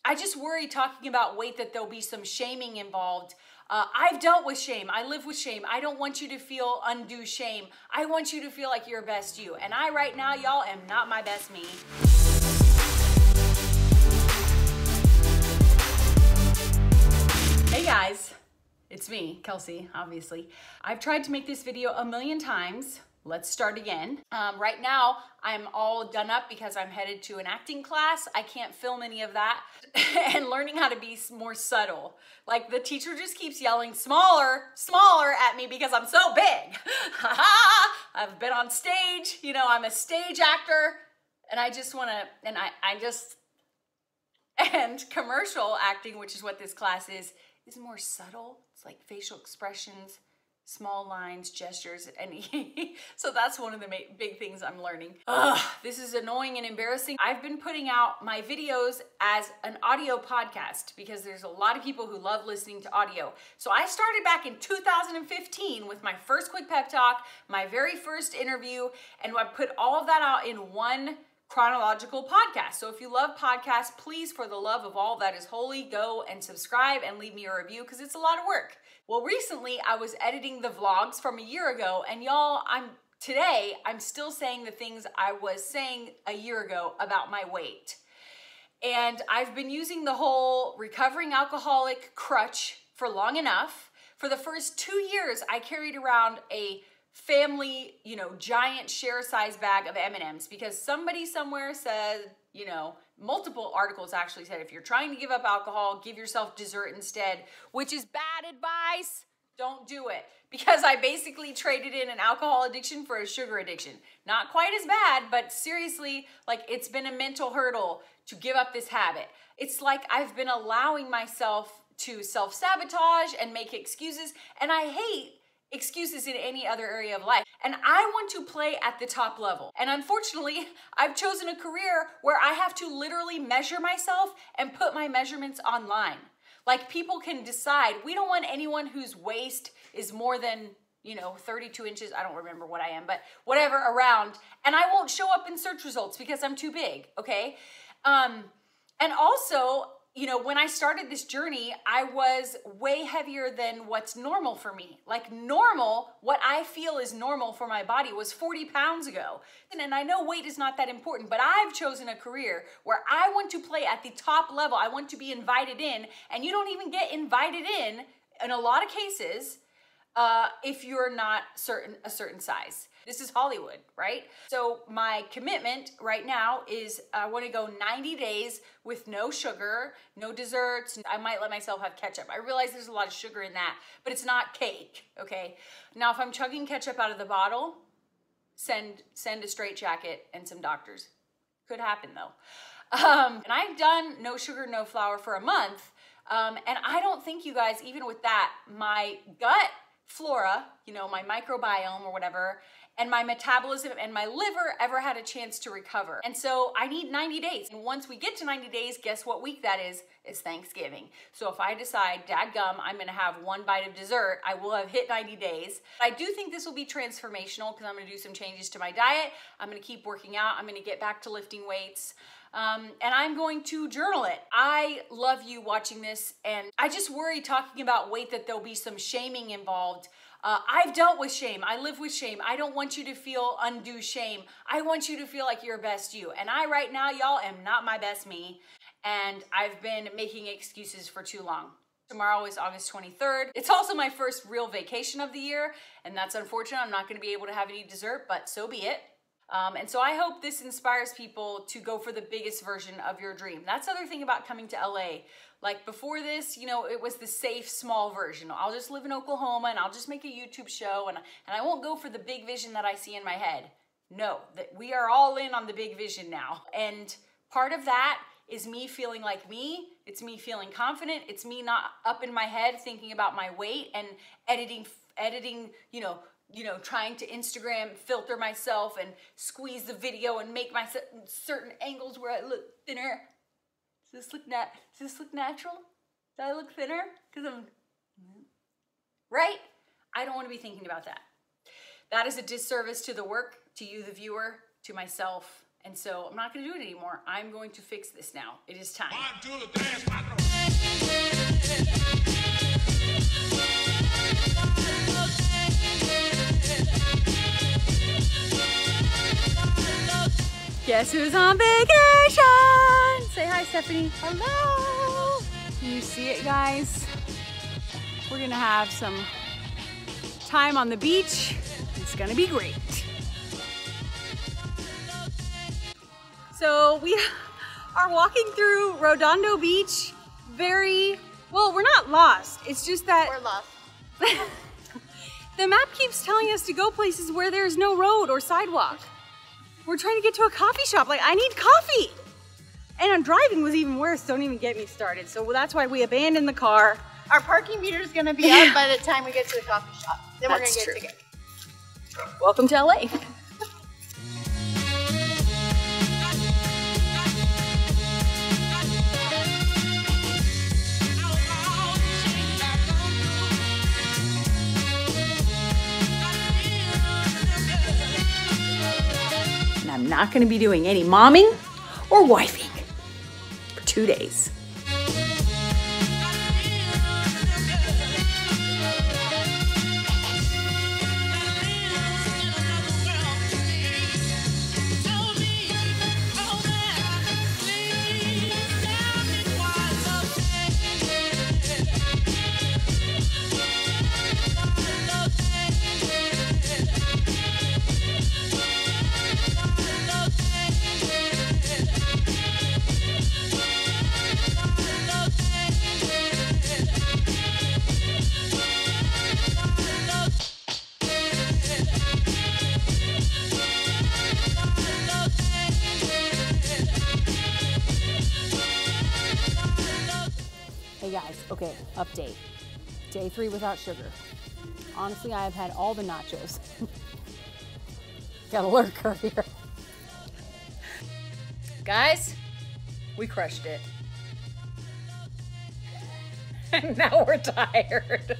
I just worry talking about weight that there'll be some shaming involved. I've dealt with shame. I live with shame. I don't want you to feel undue shame. I want you to feel like your best you. And I right now, y'all, am not my best me. Hey guys, it's me, Kelsey, obviously. I've tried to make this video a million times. Let's start again. Right now, I'm all done up because I'm headed to an acting class. I can't film any of that. And learning how to be more subtle. Like the teacher just keeps yelling smaller, smaller at me because I'm so big. I've been on stage, you know, I'm a stage actor. And I just wanna, and commercial acting, which is what this class is more subtle. It's like facial expressions, small lines, gestures, and so that's one of the big things I'm learning. This is annoying and embarrassing. I've been putting out my videos as an audio podcast because there's a lot of people who love listening to audio. So I started back in 2015 with my first quick pep talk, my very first interview, and I put all of that out in one chronological podcast. So if you love podcasts, please, for the love of all that is holy, go and subscribe and leave me a review because it's a lot of work. Well, recently I was editing the vlogs from a year ago, and y'all, today I'm still saying the things I was saying a year ago about my weight. And I've been using the whole recovering alcoholic crutch for long enough. For the first 2 years, I carried around a family, you know, giant share size bag of M&Ms because somebody somewhere said, you know, multiple articles actually said, if you're trying to give up alcohol, give yourself dessert instead, which is bad advice. Don't do it. Because I basically traded in an alcohol addiction for a sugar addiction. Not quite as bad, but seriously, like it's been a mental hurdle to give up this habit. It's like I've been allowing myself to self-sabotage and make excuses, and I hate excuses in any other area of life. And I want to play at the top level. And unfortunately, I've chosen a career where I have to literally measure myself and put my measurements online. Like people can decide. We don't want anyone whose waist is more than, you know, 32 inches. I don't remember what I am, but whatever around. And I won't show up in search results because I'm too big, okay? And also, you know, when I started this journey, I was way heavier than what's normal for me. Like normal, what I feel is normal for my body was 40 pounds ago. And I know weight is not that important, but I've chosen a career where I want to play at the top level. I want to be invited in, and you don't even get invited in a lot of cases, if you're not a certain size. This is Hollywood, right? So my commitment right now is I want to go 90 days with no sugar, no desserts. I might let myself have ketchup. I realize there's a lot of sugar in that, but it's not cake, okay? Now, if I'm chugging ketchup out of the bottle, send a straitjacket and some doctors. Could happen though. And I've done no sugar, no flour for a month. And I don't think, you guys, even with that, my gut flora, you know, my microbiome or whatever, and my metabolism and my liver ever had a chance to recover. And so I need 90 days. And once we get to 90 days, guess what week that is? It's Thanksgiving. So if I decide, dadgum, I'm gonna have one bite of dessert, I will have hit 90 days. I do think this will be transformational because I'm gonna do some changes to my diet. I'm gonna keep working out. I'm gonna get back to lifting weights. And I'm going to journal it. I love you watching this, and I just worry talking about weight that there'll be some shaming involved. I've dealt with shame. I live with shame. I don't want you to feel undue shame. I want you to feel like your best you. And I right now, y'all, am not my best me. And I've been making excuses for too long. Tomorrow is August 23rd. It's also my first real vacation of the year, and that's unfortunate. I'm not gonna be able to have any dessert, but so be it. And so I hope this inspires people to go for the biggest version of your dream. That's the other thing about coming to LA. Like before this, you know, it was the safe, small version. I'll just live in Oklahoma and I'll just make a YouTube show and I won't go for the big vision that I see in my head. No, that we are all in on the big vision now. And part of that is me feeling like me. It's me feeling confident. It's me not up in my head thinking about my weight and editing, you know, trying to Instagram filter myself and squeeze the video and make my certain angles where I look thinner. Does this look natural? Do I look thinner? Because I'm, right? I don't want to be thinking about that. That is a disservice to the work, to you, the viewer, to myself, And so I'm not going to do it anymore. I'm going to fix this now. It is time. Guess who's on vacation? Say hi, Stephanie. Hello. Can you see it, guys? We're gonna have some time on the beach. It's gonna be great. So we are walking through Redondo Beach. Well, we're not lost. It's just that we're lost. The map keeps telling us to go places where there's no road or sidewalk. We're trying to get to a coffee shop. Like, I need coffee. And driving was even worse. Don't even get me started. So that's why we abandoned the car. Our parking meter is going to be up by the time we get to the coffee shop. Then we're going to get tickets. Welcome to LA. And I'm not going to be doing any momming or wifing for 2 days. Hey guys, okay, update. Day 3 without sugar. Honestly, I have had all the nachos. Got a lurker here. Guys, we crushed it. And now we're tired.